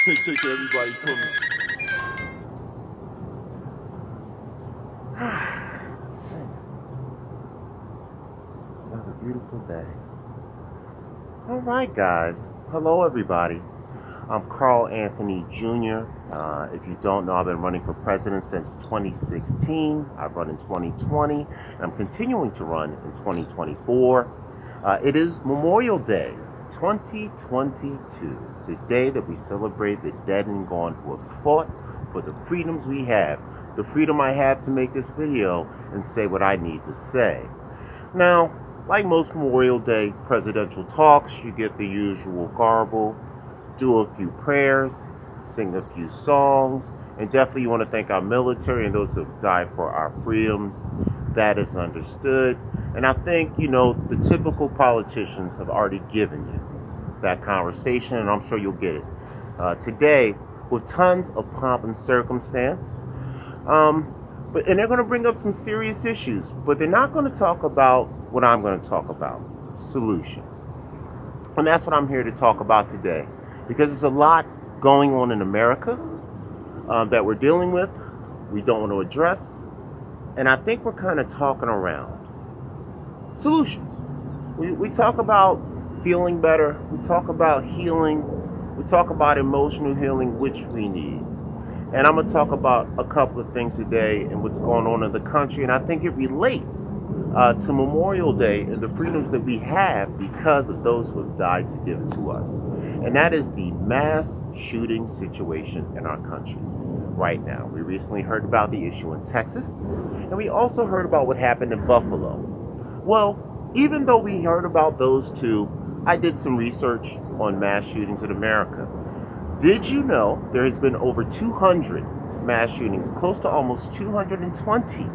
They take everybody from us. Another beautiful day. All right, guys. Hello, everybody. I'm Carl Anthony Jr. If you don't know, I've been running for president since 2016. I've run in 2020, and I'm continuing to run in 2024. It is Memorial Day 2022, the day that we celebrate the dead and gone who have fought for the freedoms we have, the freedom I have to make this video and say what I need to say. Now, like most Memorial Day presidential talks, you get the usual garble, do a few prayers, sing a few songs, and definitely you want to thank our military and those who have died for our freedoms. That is understood. And I think, the typical politicians have already given you that conversation, and I'm sure you'll get it today with tons of pomp and circumstance. And they're going to bring up some serious issues, but they're not going to talk about what I'm going to talk about, solutions. And that's what I'm here to talk about today, because there's a lot going on in America that we're dealing with, we don't want to address, and I think we're kind of talking around solutions. We talk about feeling better, we talk about healing, we talk about emotional healing, which we need. And I'm going to talk about a couple of things today and what's going on in the country, and I think it relates to Memorial Day and the freedoms that we have because of those who have died to give it to us. And that is the mass shooting situation in our country right now. We recently heard about the issue in Texas, and we also heard about what happened in Buffalo. Well, even though we heard about those two, I did some research on mass shootings in America. Did you know there has been over 200 mass shootings, close to almost 220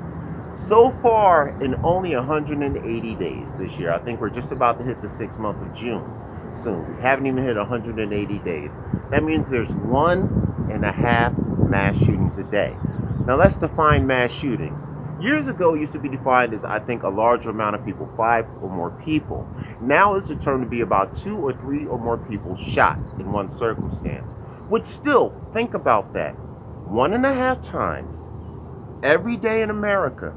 so far in only 180 days this year? I think we're just about to hit the 6th month of June soon. We haven't even hit 180 days. That means there's 1.5 mass shootings a day. Now let's define mass shootings. Years ago, it used to be defined as, I think, a larger amount of people, 5 or more people. Now it's determined to be about 2 or 3 or more people shot in one circumstance. Which still, think about that. 1.5 times every day in America,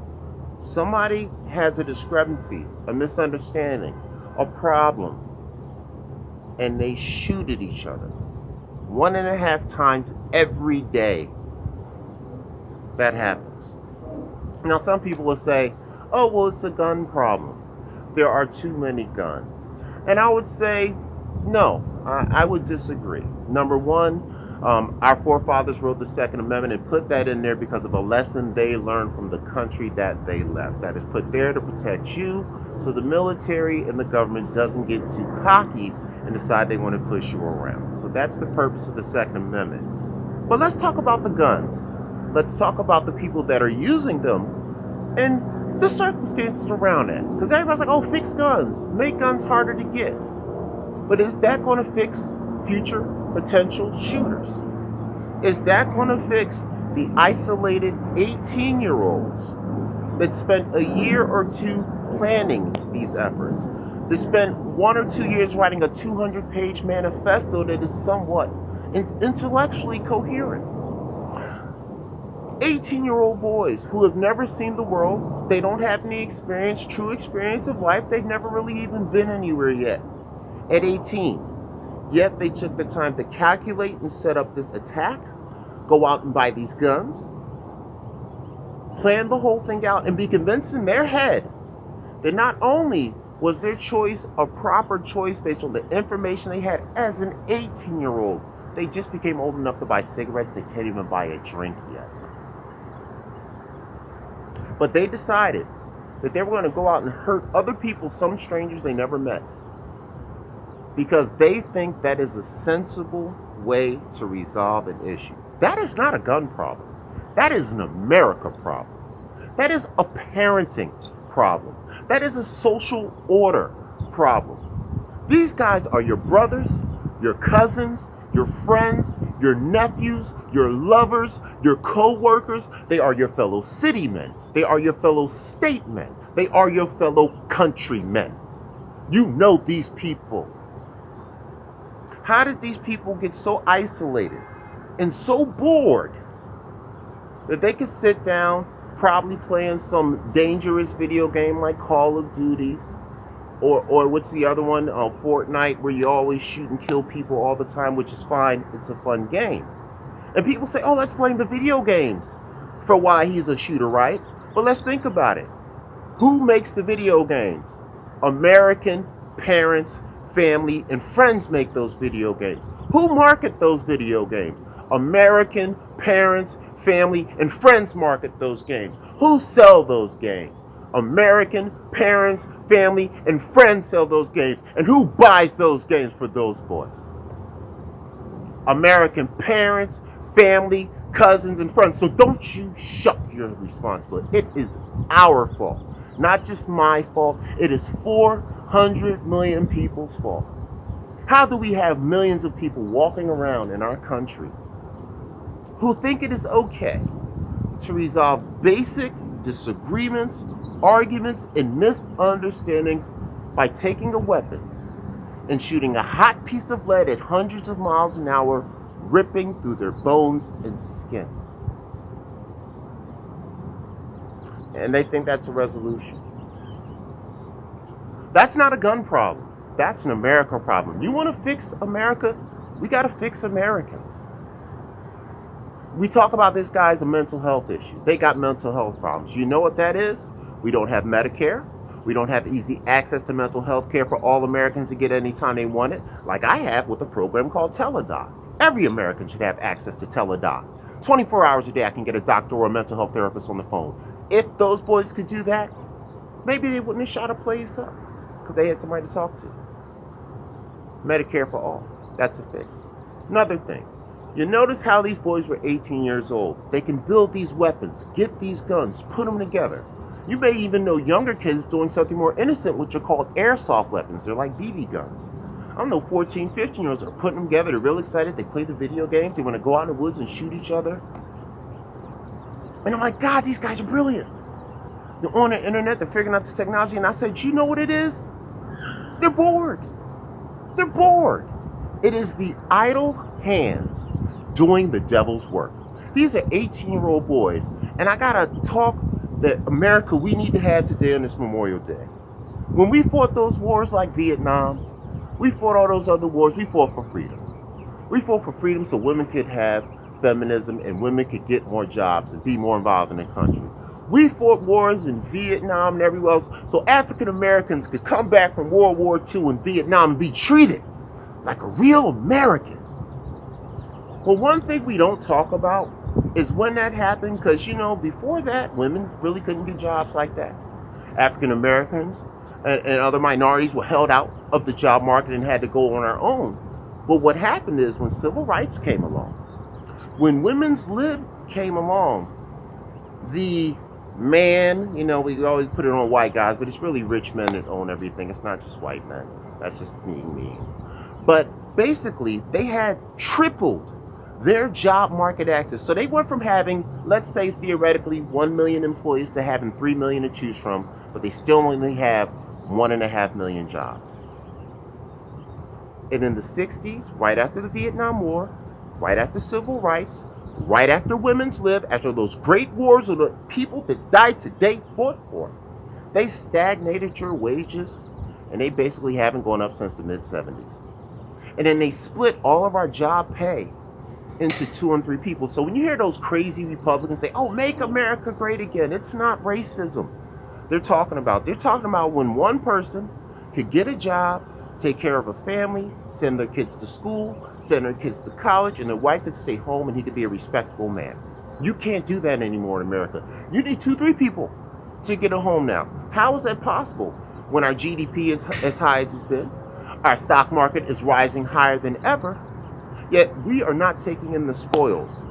somebody has a discrepancy, a misunderstanding, a problem, and they shoot at each other. 1.5 times every day that happens. Now, some people will say, oh, well, it's a gun problem. There are too many guns. And I would say, no, I would disagree. Number one, our forefathers wrote the Second Amendment and put that in there because of a lesson they learned from the country that they left. That is put there to protect you, so the military and the government doesn't get too cocky and decide they want to push you around. So that's the purpose of the Second Amendment. But let's talk about the guns. Let's talk about the people that are using them and the circumstances around it. Because everybody's like, oh, fix guns. Make guns harder to get. But is that going to fix future potential shooters? Is that going to fix the isolated 18-year-olds that spent a year or two planning these efforts? That spent 1 or 2 years writing a 200-page manifesto that is somewhat intellectually coherent? 18-year-old boys who have never seen the world, they don't have any experience, true experience of life, they've never really even been anywhere yet at 18. Yet they took the time to calculate and set up this attack, go out and buy these guns, plan the whole thing out, and be convinced in their head that not only was their choice a proper choice based on the information they had as an 18-year-old, they just became old enough to buy cigarettes, they can't even buy a drink yet. But they decided that they were going to go out and hurt other people, some strangers they never met, because they think that is a sensible way to resolve an issue. That is not a gun problem. That is an America problem. That is a parenting problem. That is a social order problem. These guys are your brothers, your cousins, your friends, your nephews, your lovers, your co-workers. They are your fellow citymen. They are your fellow statemen. They are your fellow countrymen. You know these people. How did these people get so isolated and so bored that they could sit down, probably playing some dangerous video game like Call of Duty, or what's the other one, Fortnite, where you always shoot and kill people all the time, which is fine. It's a fun game. And people say, oh, let's blame the video games for why he's a shooter, right? But let's think about it. Who makes the video games? American parents, family, and friends make those video games. Who market those video games? American parents, family, and friends market those games. Who sell those games? American parents, family, and friends sell those games. And who buys those games for those boys? American parents, family, cousins, and friends. So don't you shuck your responsibility. It is our fault. Not just my fault. It is 400 million people's fault. How do we have millions of people walking around in our country who think it is okay to resolve basic disagreements, arguments, and misunderstandings by taking a weapon and shooting a hot piece of lead at hundreds of miles an hour, ripping through their bones and skin? And they think that's a resolution. That's not a gun problem. That's an America problem. You want to fix America? We got to fix Americans. We talk about this guy as a mental health issue. They got mental health problems. You know what that is? We don't have Medicare. We don't have easy access to mental health care for all Americans to get anytime they want it, like I have with a program called Teledoc. Every American should have access to Teledoc. 24 hours a day I can get a doctor or a mental health therapist on the phone. If those boys could do that, maybe they wouldn't have shot a place up because they had somebody to talk to. Medicare for all. That's a fix. Another thing. You notice how these boys were 18 years old. They can build these weapons, get these guns, put them together. You may even know younger kids doing something more innocent, which are called airsoft weapons. They're like BB guns. I don't know, 14, 15-year-olds are putting them together. They're real excited. They play the video games. They want to go out in the woods and shoot each other. And I'm like, God, these guys are brilliant. They're on the internet. They're figuring out this technology. And I said, you know what it is? They're bored. They're bored. It is the idle hands doing the devil's work. These are 18-year-old boys. And I got to talk that America we need to have today on this Memorial Day. When we fought those wars like Vietnam, we fought all those other wars, we fought for freedom. We fought for freedom so women could have feminism and women could get more jobs and be more involved in the country. We fought wars in Vietnam and everywhere else so African Americans could come back from World War II in Vietnam and be treated like a real American. Well, one thing we don't talk about is when that happened, because, you know, before that, women really couldn't get jobs like that. African Americans and other minorities were held out of the job market and had to go on our own. But what happened is when civil rights came along, when women's lib came along, the man, you know, we always put it on white guys, but it's really rich men that own everything. It's not just white men. That's just being mean. But basically, they had tripled their job market access. So they went from having, let's say theoretically, 1 million employees to having 3 million to choose from, but they still only have 1.5 million jobs. And in the 60s, right after the Vietnam War, right after civil rights, right after women's lib, after those great wars of the people that died today fought for, they stagnated your wages, and they basically haven't gone up since the mid-70s. And then they split all of our job pay into 2 and 3 people. So when you hear those crazy Republicans say, oh, make America great again, it's not racism they're talking about. They're talking about when one person could get a job, take care of a family, send their kids to school, send their kids to college, and their wife could stay home and he could be a respectable man. You can't do that anymore in America. You need 2, 3 people to get a home now. How is that possible when our GDP is as high as it's been? Our stock market is rising higher than ever, yet we are not taking in the spoils.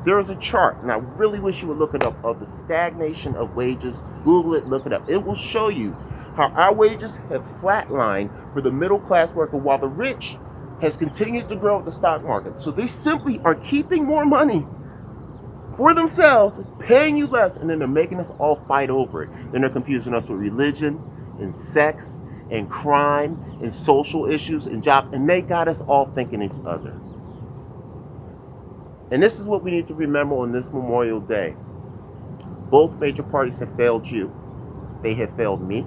There is a chart, and I really wish you would look it up, of the stagnation of wages. Google it, look it up. It will show you how our wages have flatlined for the middle class worker while the rich has continued to grow with the stock market. So they simply are keeping more money for themselves, paying you less, and then they're making us all fight over it. Then they're confusing us with religion and sex and crime and social issues and job, and they got us all thinking each other. And this is what we need to remember on this Memorial Day. Both major parties have failed you. They have failed me.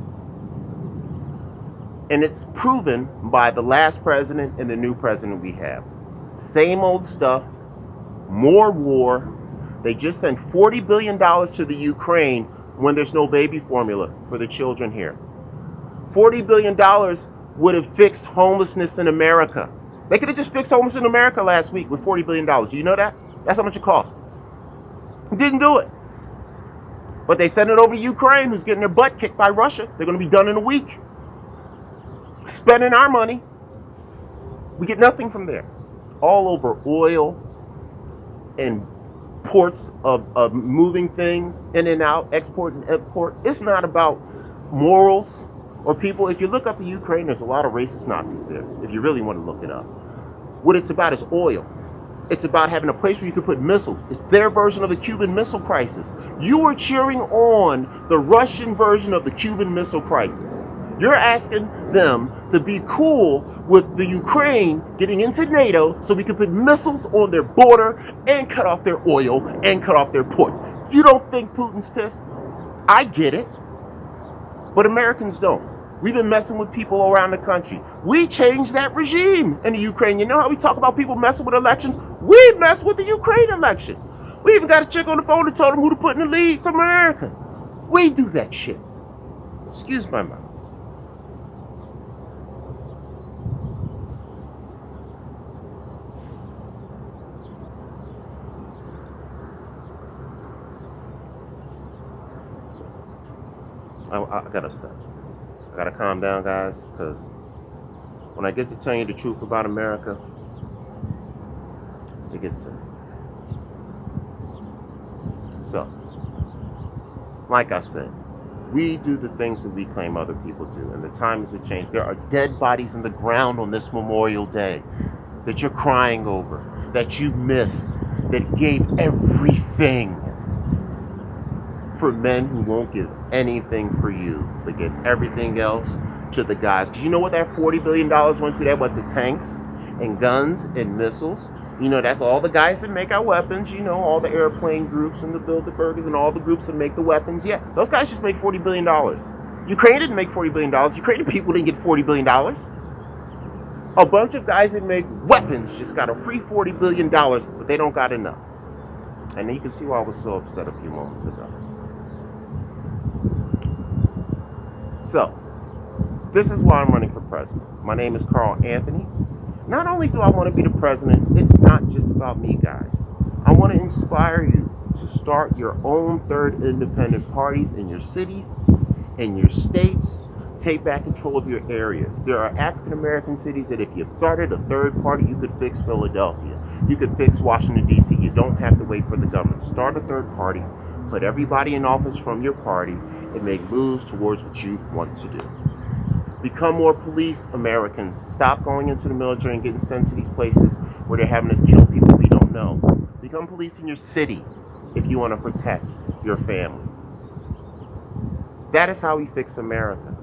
And it's proven by the last president and the new president we have. Same old stuff, more war. They just sent $40 billion to the Ukraine when there's no baby formula for the children here. $40 billion would have fixed homelessness in America. They could have just fixed homelessness in America last week with $40 billion. Do you know that? That's how much it cost. Didn't do it. But they sent it over to Ukraine, who's getting their butt kicked by Russia. They're going to be done in a week. Spending our money. We get nothing from there. All over oil and ports of moving things in and out, export and import. It's not about morals or people. If you look up the Ukraine, there's a lot of racist Nazis there, if you really want to look it up. What it's about is oil. It's about having a place where you can put missiles. It's their version of the Cuban Missile Crisis. You are cheering on the Russian version of the Cuban Missile Crisis. You're asking them to be cool with the Ukraine getting into NATO so we can put missiles on their border and cut off their oil and cut off their ports. You don't think Putin's pissed? I get it. But Americans don't. We've been messing with people around the country. We changed that regime in the Ukraine. You know how we talk about people messing with elections? We messed with the Ukraine election. We even got a chick on the phone that told them who to put in the lead for America. We do that shit. Excuse my mouth. I got upset. I gotta calm down, guys, because when I get to tell you the truth about America, it gets to me. So, like I said, we do the things that we claim other people do, and the time is to change. There are dead bodies in the ground on this Memorial Day that you're crying over, that you miss, that gave everything for men who won't give anything for you, but give everything else to the guys. Do you know what that $40 billion went to? That went to tanks and guns and missiles. You know, that's all the guys that make our weapons, you know, all the airplane groups and the Bilderbergers and all the groups that make the weapons. Yeah, those guys just made $40 billion. Ukraine didn't make $40 billion. Ukrainian people didn't get $40 billion. A bunch of guys that make weapons just got a free $40 billion, but they don't got enough. And you can see why I was so upset a few moments ago. So, this is why I'm running for president. My name is Carl Anthony. Not only do I want to be the president, it's not just about me, guys. I want to inspire you to start your own third independent parties in your cities, in your states. Take back control of your areas. There are African American cities that if you started a third party, you could fix Philadelphia. You could fix Washington, D.C. You don't have to wait for the government. Start a third party, put everybody in office from your party, and make moves towards what you want to do. Become more police Americans. Stop going into the military and getting sent to these places where they're having us kill people we don't know. Become police in your city if you want to protect your family. That is how we fix America.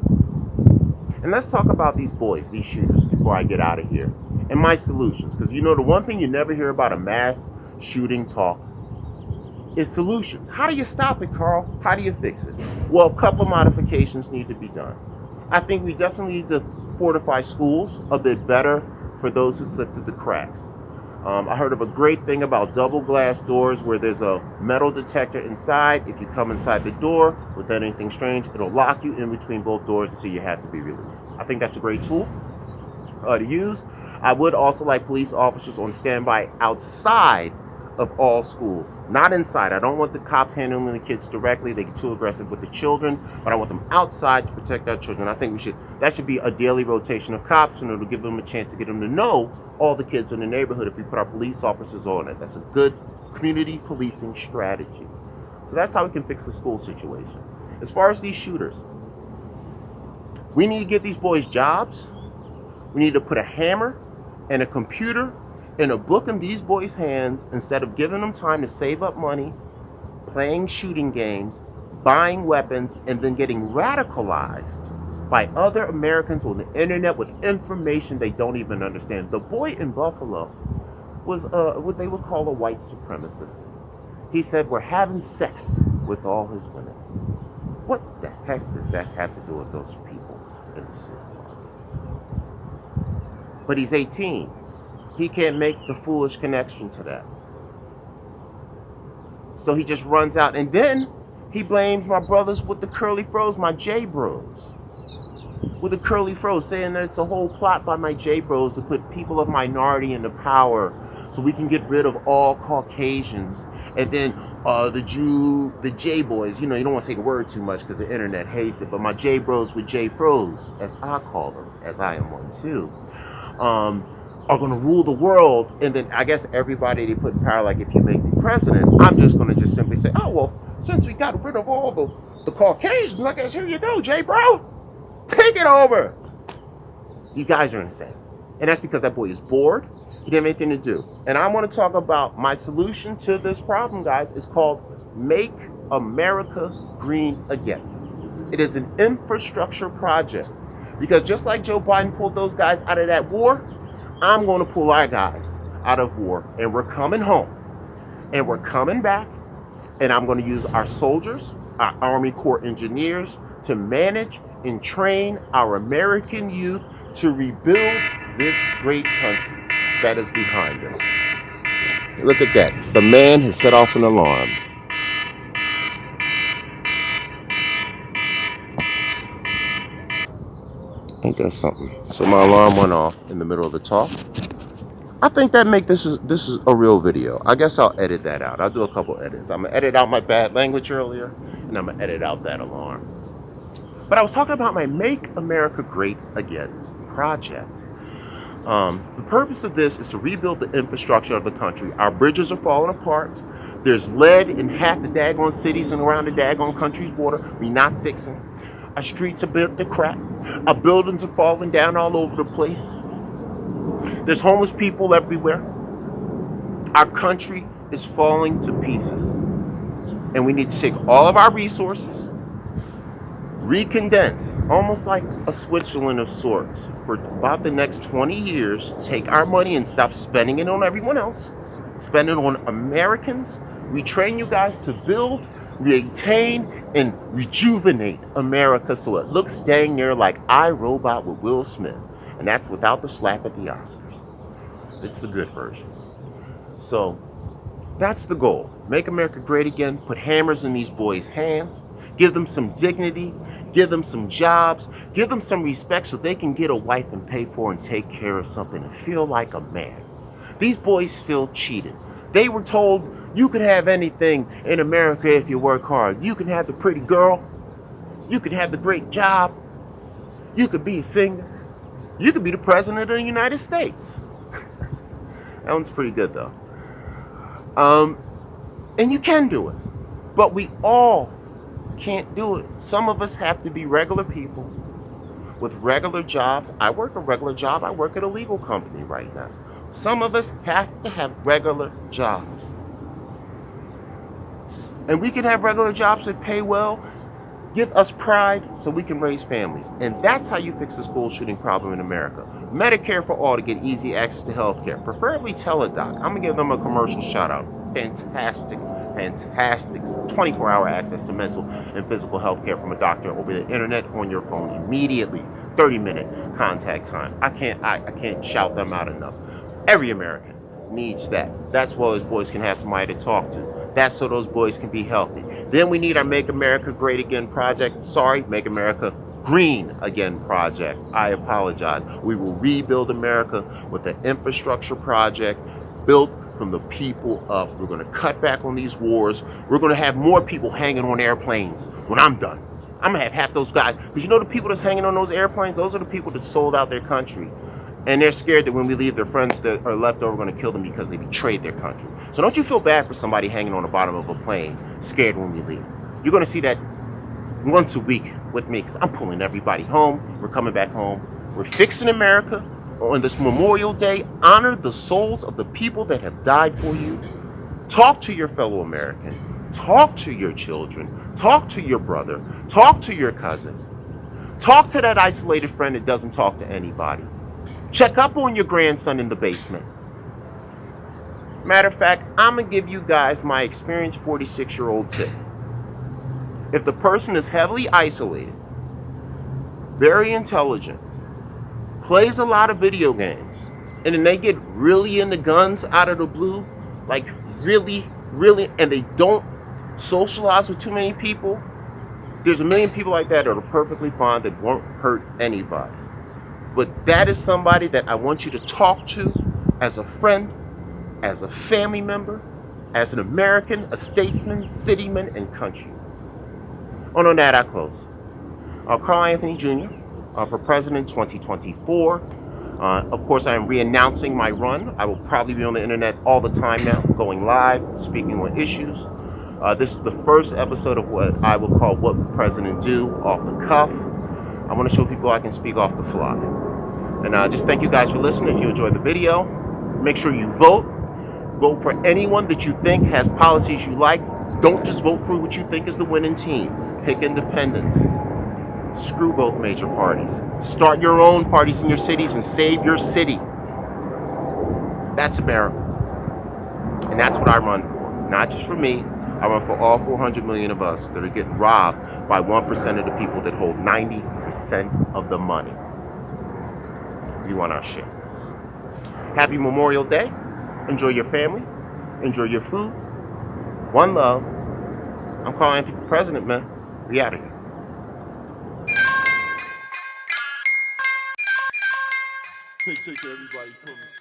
And let's talk about these boys, these shooters, before I get out of here. And my solutions. Because you know the one thing you never hear about a mass shooting talk is solutions. How do you stop it, Carl? How do you fix it? Well, a couple of modifications need to be done. I think we definitely need to fortify schools a bit better for those who slip through the cracks. I heard of a great thing about double glass doors where there's a metal detector inside. If you come inside the door without anything strange, it'll lock you in between both doors until you have to be released. I think that's a great tool to use. I would also like police officers on standby outside of all schools, not inside. I don't want the cops handling the kids directly. They get too aggressive with the children, but I want them outside to protect our children. I think that should be a daily rotation of cops, and it'll give them a chance to get them to know all the kids in the neighborhood if we put our police officers on it. That's a good community policing strategy. So that's how we can fix the school situation. As far as these shooters, we need to get these boys jobs. We need to put a hammer and a computer and a book in these boys' hands instead of giving them time to save up money, playing shooting games, buying weapons, and then getting radicalized by other Americans on the internet with information they don't even understand. The boy in Buffalo was what they would call a white supremacist. He said we're having sex with all his women. What the heck does that have to do with those people in the supermarket? But he's 18. He can't make the foolish connection to that. So he just runs out, and then he blames my brothers with the curly froze, my J bros. With the curly froze, saying that it's a whole plot by my J bros to put people of minority into power so we can get rid of all Caucasians. And then the J boys, you don't want to say the word too much because the internet hates it, but my J bros with J froze, as I call them, as I am one too, are going to rule the world. And then I guess everybody they put in power, like if you make me president, I'm just going to just simply say, oh, well, since we got rid of all the Caucasians, I guess here you go, J bro. Take it over. These guys are insane. And that's because that boy is bored. He didn't have anything to do. And I want to talk about my solution to this problem, guys. It's called Make America Green Again. It is an infrastructure project. Because just like Joe Biden pulled those guys out of that war, I'm going to pull our guys out of war. And we're coming home. And we're coming back. And I'm going to use our soldiers, our Army Corps engineers, to manage and train our American youth to rebuild this great country that is behind us. Look at that. The man has set off an alarm. Ain't that something? So my alarm went off in the middle of the talk. I think that this is a real video. I guess I'll edit that out. I'll do a couple edits. I'm gonna edit out my bad language earlier, and I'm gonna edit out that alarm. But I was talking about my Make America Great Again project. The purpose of this is to rebuild the infrastructure of the country. Our bridges are falling apart. There's lead in half the daggone cities and around the daggone country's border. We're not fixing. Our streets are built to crap. Our buildings are falling down all over the place. There's homeless people everywhere. Our country is falling to pieces. And we need to take all of our resources, recondense, almost like a Switzerland of sorts, for about the next 20 years, take our money and stop spending it on everyone else, spend it on Americans. We train you guys to build, retain, and rejuvenate America so it looks dang near like iRobot with Will Smith. And that's without the slap at the Oscars. It's the good version. So that's the goal. Make America great again. Put hammers in these boys' hands. Give them some dignity. Give them some jobs. Give them some respect so they can get a wife and pay for and take care of something and feel like a man. These boys feel cheated. They were told you could have anything in America if you work hard. You can have the pretty girl. You can have the great job. You could be a singer. You could be the president of the United States. That one's pretty good, though. And you can do it. But we all can't do it. Some of us have to be regular people with regular jobs. I work a regular job. I work at a legal company right now. Some of us have to have regular jobs. And we can have regular jobs that pay well, give us pride so we can raise families. And that's how you fix the school shooting problem in America. Medicare for all to get easy access to health care, preferably Teledoc. I'm going to give them a commercial shout out. Fantastic 24-hour access to mental and physical health care from a doctor over the internet on your phone immediately. 30-minute contact time. I can't shout them out enough. Every American needs that. That's why those boys can have somebody to talk to. That's so those boys can be healthy. Then we need our Make America Great Again project. Sorry, Make America Green Again project. I apologize. We will rebuild America with an infrastructure project built from the people up. We're going to cut back on these wars. We're going to have more people hanging on airplanes when I'm done. I'm going to have half those guys. Because you know the people that's hanging on those airplanes, those are the people that sold out their country. And they're scared that when we leave, their friends that are left over are going to kill them because they betrayed their country. So don't you feel bad for somebody hanging on the bottom of a plane, scared when we leave. You're going to see that once a week with me because I'm pulling everybody home. We're coming back home. We're fixing America. On this Memorial Day, honor the souls of the people that have died for you. Talk to your fellow American. Talk to your children. Talk to your brother. Talk to your cousin. Talk to that isolated friend that doesn't talk to anybody. Check up on your grandson in the basement. Matter of fact, I'm going to give you guys my experienced 46-year-old tip. If the person is heavily isolated, very intelligent, plays a lot of video games, and then they get really into guns out of the blue, like really, and they don't socialize with too many people, there's a million people like that that are perfectly fine that won't hurt anybody. But that is somebody that I want you to talk to as a friend, as a family member, as an American, a statesman, cityman, and countryman. On that, I close. Carl Anthony Jr. For President 2024. Of course, I am re-announcing my run. I will probably be on the internet all the time now, going live, speaking on issues. This is the first episode of what I will call What Would President Do off the cuff. I want to show people I can speak off the fly. And just thank you guys for listening. If you enjoyed the video, make sure you vote. Vote for anyone that you think has policies you like. Don't just vote for what you think is the winning team. Pick independents. Screw both major parties. Start your own parties in your cities and save your city. That's America. And that's what I run for. Not just for me. I run for all 400 million of us that are getting robbed by 1% of the people that hold 90% of the money. We want our share. Happy Memorial Day. Enjoy your family. Enjoy your food. One love. I'm Carl Anthony for President, man. We out of here. Take care, everybody, from us.